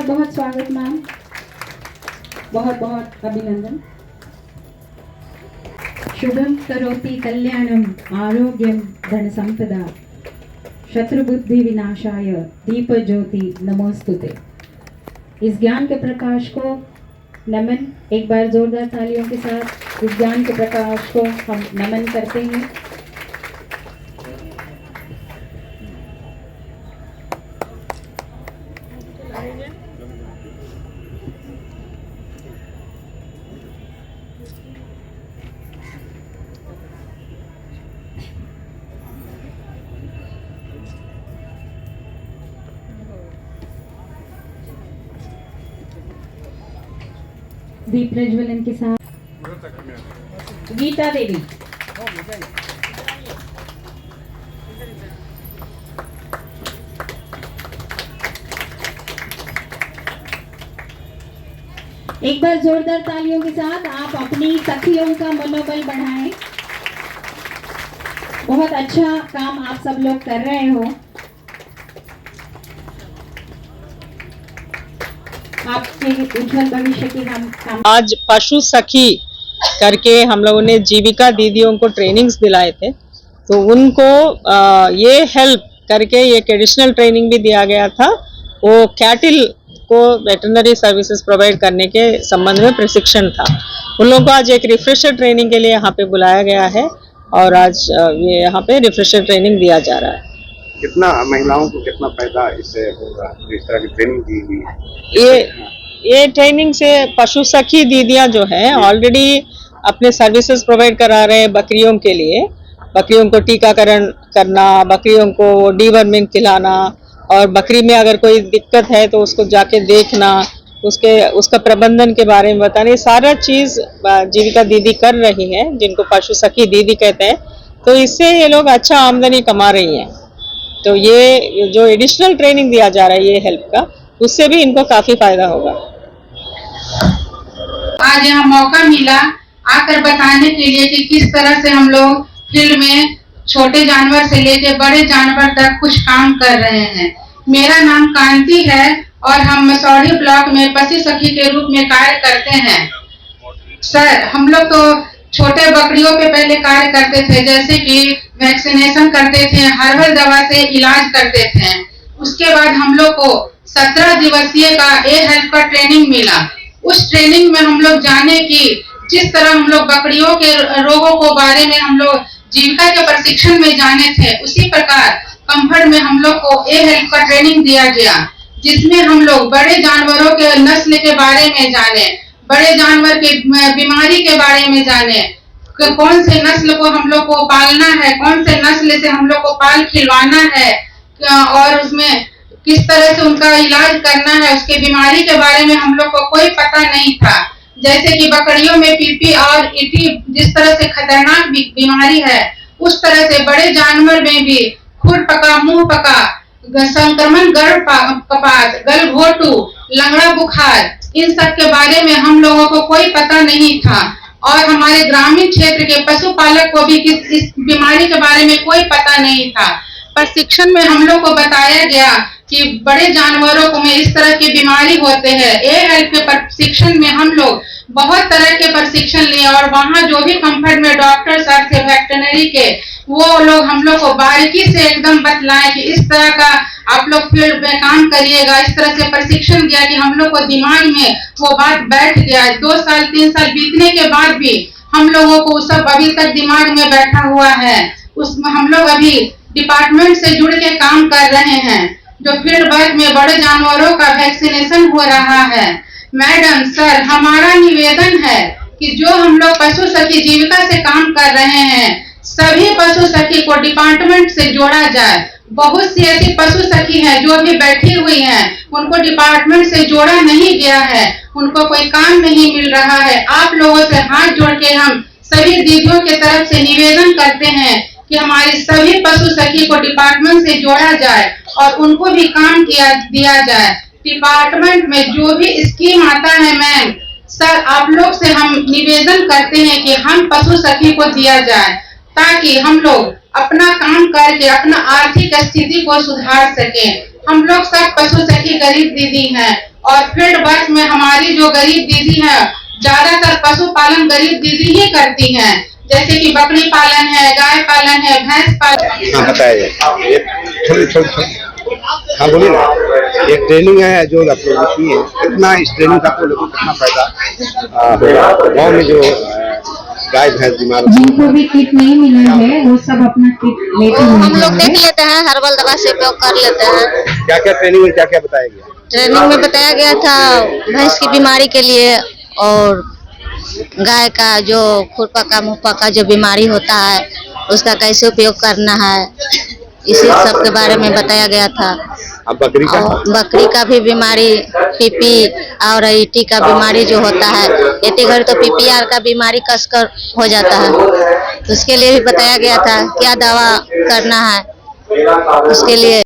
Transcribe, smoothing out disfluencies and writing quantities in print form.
बहुत स्वागत मैम, बहुत बहुत अभिनंदन। शुभम करोति कल्याणम आरोग्यम धन संपदा शत्रुबुद्धि विनाशाय दीप ज्योति नमोस्तुते। इस ज्ञान के प्रकाश को नमन, एक बार जोरदार तालियों के साथ इस ज्ञान के प्रकाश को हम नमन करते हैं। दीप प्रज्वलन के साथ गीता देवी। एक बार जोरदार तालियों के साथ आप अपनी सखियों का मनोबल बढ़ाएं। बहुत अच्छा काम आप सब लोग कर रहे हो। आपके उज्जवल भविष्य की हम आज पशु सखी करके हम लोगों ने जीविका दीदियों को ट्रेनिंग्स दिलाए थे, तो उनको ये हेल्प करके एक एडिशनल ट्रेनिंग भी दिया गया था। वो कैटिल को वेटरनरी सर्विसेज प्रोवाइड करने के संबंध में प्रशिक्षण था। उन लोगों को आज एक रिफ्रेशर ट्रेनिंग के लिए यहाँ पे बुलाया गया है और आज ये यहाँ पे रिफ्रेशर ट्रेनिंग दिया जा रहा है। कितना महिलाओं को कितना फायदा इससे होगा, इस तरह की ट्रेनिंग दी हुई है? ये ट्रेनिंग से पशु सखी दीदियां जो हैं ऑलरेडी अपने सर्विसेज प्रोवाइड करा रहे हैं बकरियों के लिए। बकरियों को टीकाकरण करना, बकरियों को डीवर्मिंग खिलाना, और बकरी में अगर कोई दिक्कत है तो उसको जाके देखना, उसका प्रबंधन के बारे में बताना, ये सारा चीज जीविका दीदी कर रही हैं, जिनको पशु सखी दीदी कहते हैं। तो इससे ये लोग अच्छा आमदनी कमा रही हैं। तो ये जो एडिशनल ट्रेनिंग दिया जा रहा है ये हेल्प का, उससे भी इनको काफी फायदा होगा। आज यहाँ मौका मिला आकर बताने के लिए कि किस तरह से हम लोग फील्ड में छोटे जानवर से लेके बड़े जानवर तक कुछ काम कर रहे हैं। मेरा नाम कांति है और हम मसौढ़ी ब्लॉक में पशु सखी के रूप में कार्य करते हैं। सर, हम लोग तो छोटे बकरियों पे पहले कार्य करते थे, जैसे कि वैक्सीनेशन करते थे, हर्बल दवा से इलाज करते थे। उसके बाद हम लोग को 17 दिवसीय का ए हेल्थ का ट्रेनिंग मिला। उस ट्रेनिंग में हम लोग जाने कि जिस तरह हम लोग बकरियों के रोगों को बारे में हम लोग जीविका के प्रशिक्षण में जाने थे, उसी प्रकार कंफर्ट में हम लोग को ए हेल्थ का ट्रेनिंग दिया गया, जिसमें हम लोग बड़े जानवरों के नस्ल के बारे में जाने, बड़े जानवर के बीमारी के बारे में जाने, कौन से नस्ल को हम लोग को पालना है, कौन से नस्ल से हम लोग को पाल खिलवाना है, और उसमें किस तरह से उनका इलाज करना है, उसके बीमारी के बारे में हम लोग को कोई पता नहीं था। जैसे कि बकरियों में पीपी और ईटी जिस तरह से खतरनाक बीमारी है, उस तरह से बड़े जानवर में भी खुर पका, मुंह पका, संक्रमण, गर्भपात, गलघोटू, लंगड़ा बुखार, इन सब के बारे में हम लोगों को कोई पता नहीं था। और हमारे ग्रामीण क्षेत्र के पशुपालक को भी इस बीमारी के बारे में कोई पता नहीं था। प्रशिक्षण में हम लोग को बताया गया कि बड़े जानवरों को में इस तरह की बीमारी होते हैं। ए हेल्थ के प्रशिक्षण में हम लोग बहुत तरह के प्रशिक्षण लिए और वहाँ जो भी कंफर्ट में डॉक्टर सर थे वेटरनरी के, वो लोग हम लोग को बारीकी से एकदम बतलाए कि इस तरह का आप लोग फील्ड में काम करिएगा। इस तरह से प्रशिक्षण दिया कि हम लोग को दिमाग में वो बात बैठ गया। 2 साल 3 साल बीतने के बाद भी हम लोगों को सब अभी तक दिमाग में बैठा हुआ है। उसमें हम लोग अभी डिपार्टमेंट से जुड़ के काम कर रहे हैं, जो फील्ड वर्क में बड़े जानवरों का वैक्सीनेशन हो रहा है। मैडम, सर, हमारा निवेदन है कि जो हम लोग पशु सखी जीविका से काम कर रहे हैं, सभी पशु सखी को डिपार्टमेंट से जोड़ा जाए। बहुत सी ऐसी पशु सखी हैं जो अभी बैठी हुई हैं, उनको डिपार्टमेंट से जोड़ा नहीं गया है, उनको कोई काम नहीं मिल रहा है। आप लोगों से हाथ जोड़ के हम सभी दीदियों के तरफ से निवेदन करते हैं कि हमारी सभी पशु सखी को डिपार्टमेंट से जोड़ा जाए और उनको भी काम दिया जाए। डिपार्टमेंट में जो भी स्कीम आता है मैम, सर, आप लोग से हम निवेदन करते हैं कि हम पशु सखी को दिया जाए, ताकि हम लोग अपना काम करके अपना आर्थिक स्थिति को सुधार सकें। हम लोग सब पशु सखी गरीब दीदी हैं और फील्ड वर्क में हमारी जो गरीब दीदी है, ज्यादातर पशुपालन गरीब दीदी ही करती हैं, जैसे कि बकरी पालन है, गाय पालन है, भैंस पालन। हाँ बताइए, थोड़ी हाँ बोलिए ना। ये ट्रेनिंग है जो आप लोग की है, कितना इस ट्रेनिंग का आप लोगों को कितना फायदा होगा गाँव में जो गाय भैंस बीमार होती है? जिनको भी किट नहीं मिला है वो सब अपना किट लेके हम लोग देख लेते हैं, हर्बल दवा से उपयोग कर लेते हैं। क्या क्या ट्रेनिंग में क्या क्या बताया गया? ट्रेनिंग में बताया गया था भैंस की बीमारी के लिए और गाय का जो खुरपका मुहपका जो बीमारी होता है उसका कैसे उपयोग करना है, इसी सब के बारे में बताया गया था। अब बकरी का? बकरी का भी बीमारी, पीपी और ईटी का बीमारी जो होता है, इतनी घड़ी तो पीपीआर का बीमारी कसकर हो जाता है, तो उसके लिए भी बताया गया था क्या दवा करना है उसके लिए।